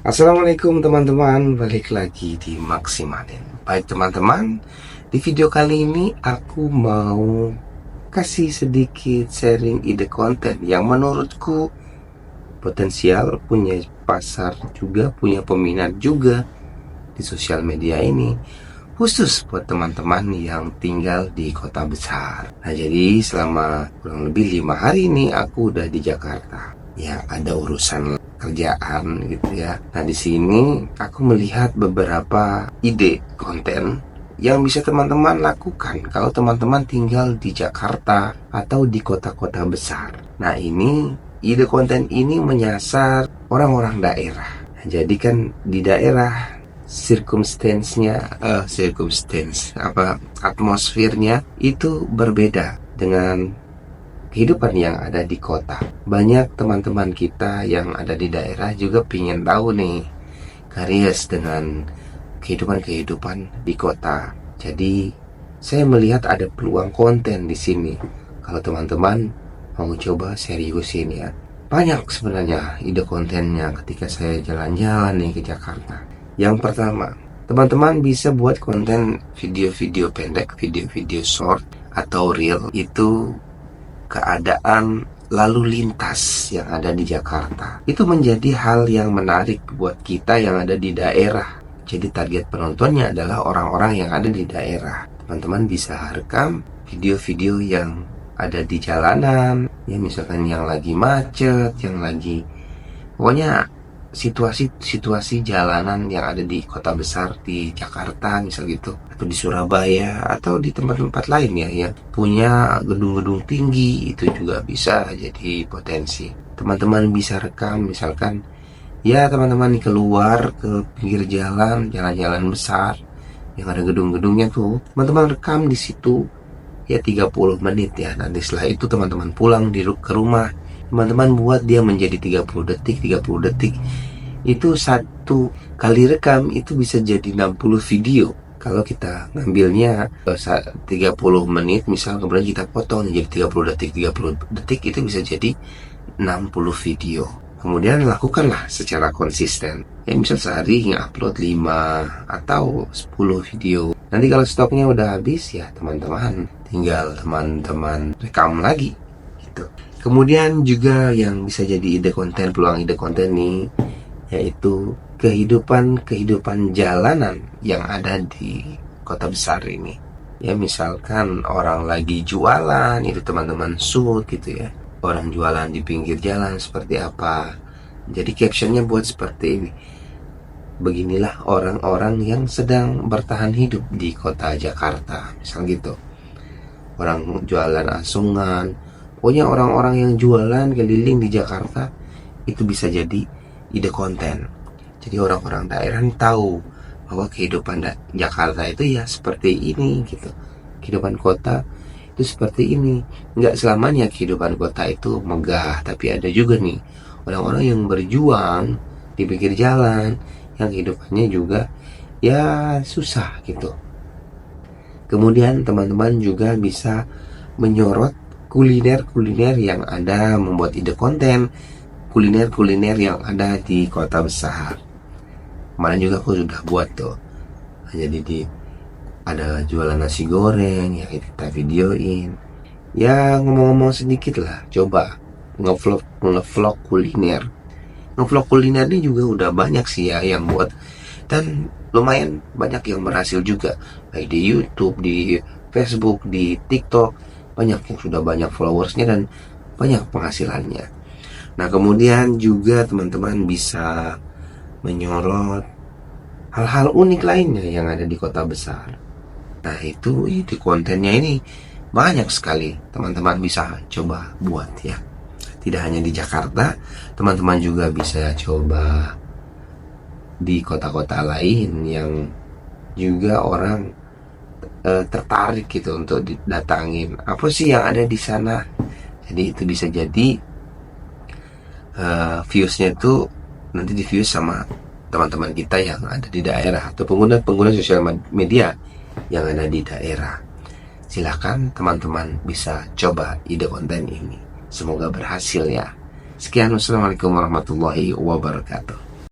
Assalamualaikum teman-teman, balik lagi di Maksimalin. Baik teman-teman, di video kali ini aku mau kasih sedikit sharing ide konten yang menurutku potensial, punya pasar juga, punya peminat juga di sosial media ini, khusus buat teman-teman yang tinggal di kota besar. Nah, jadi selama kurang lebih 5 hari ini aku udah di Jakarta. Ya, ada urusan kerjaan gitu ya. Nah, di sini aku melihat beberapa ide konten yang bisa teman-teman lakukan kalau teman-teman tinggal di Jakarta atau di kota-kota besar. Nah, ini ide konten ini menyasar orang-orang daerah. Nah, jadi kan di daerah atmosfernya itu berbeda dengan kehidupan yang ada di kota. Banyak teman-teman kita yang ada di daerah juga pingin tahu nih karies dengan kehidupan di kota. Jadi saya melihat ada peluang konten di sini. Kalau teman-teman mau coba seriusin ya. Banyak sebenarnya ide kontennya ketika saya jalan-jalan nih ke Jakarta. Yang pertama, teman-teman bisa buat konten video-video pendek, video-video short atau reel, itu keadaan lalu lintas yang ada di Jakarta. Itu menjadi hal yang menarik buat kita yang ada di daerah. Jadi target penontonnya adalah orang-orang yang ada di daerah. Teman-teman bisa rekam video-video yang ada di jalanan, ya misalkan yang lagi macet, yang lagi pokoknya situasi jalanan yang ada di kota besar, di Jakarta misal gitu, atau di Surabaya atau di tempat-tempat lain ya yang punya gedung-gedung tinggi, itu juga bisa jadi potensi. Teman-teman bisa rekam misalkan ya teman-teman keluar ke pinggir jalan besar yang ada gedung-gedungnya tuh, teman-teman rekam di situ ya 30 menit ya. Nanti setelah itu teman-teman pulang ke rumah, teman-teman buat dia menjadi 30 detik. Itu satu kali rekam itu bisa jadi 60 video. Kalau kita ngambilnya 30 menit misal, kemudian kita potong jadi 30 detik itu bisa jadi 60 video. Kemudian lakukanlah secara konsisten. Ya misal sehari upload 5 atau 10 video. Nanti kalau stoknya udah habis ya teman-teman tinggal teman-teman rekam lagi gitu. Kemudian juga yang bisa jadi peluang ide konten nih, yaitu kehidupan jalanan yang ada di kota besar ini. Ya misalkan orang lagi jualan, itu teman-teman shoot gitu ya. Orang jualan di pinggir jalan seperti apa. Jadi captionnya buat seperti ini. Beginilah orang-orang yang sedang bertahan hidup di kota Jakarta, misal gitu. Orang jualan asungan, pokoknya orang-orang yang jualan keliling di Jakarta itu bisa jadi ide konten. Jadi orang-orang daerah tahu bahwa kehidupan Jakarta itu ya seperti ini gitu. Kehidupan kota itu seperti ini. Nggak selamanya kehidupan kota itu megah, tapi ada juga nih orang-orang yang berjuang di pinggir jalan yang kehidupannya juga ya susah gitu. Kemudian teman-teman juga bisa menyorot kuliner yang ada, membuat ide konten kuliner yang ada di kota besar. Kemarin juga aku sudah buat tuh. Jadi ada jualan nasi goreng yang kita videoin. Ya ngomong-ngomong sedikit lah, coba ngevlog kuliner. Ngevlog kuliner ini juga udah banyak sih ya yang buat, dan lumayan banyak yang berhasil juga, baik di YouTube, di Facebook, di TikTok. Banyak yang sudah banyak followersnya dan banyak penghasilannya. Nah, kemudian juga teman-teman bisa menyorot hal-hal unik lainnya yang ada di kota besar. Nah, itu kontennya ini banyak sekali. Teman-teman bisa coba buat ya. Tidak hanya di Jakarta, teman-teman juga bisa coba di kota-kota lain yang juga orang tertarik gitu untuk didatangin. Apa sih yang ada di sana? Jadi itu bisa jadi viewsnya itu nanti di views sama teman-teman kita yang ada di daerah atau pengguna sosial media yang ada di daerah. Silakan teman-teman bisa coba ide konten ini. Semoga berhasil ya. Sekian, wassalamualaikum warahmatullahi wabarakatuh.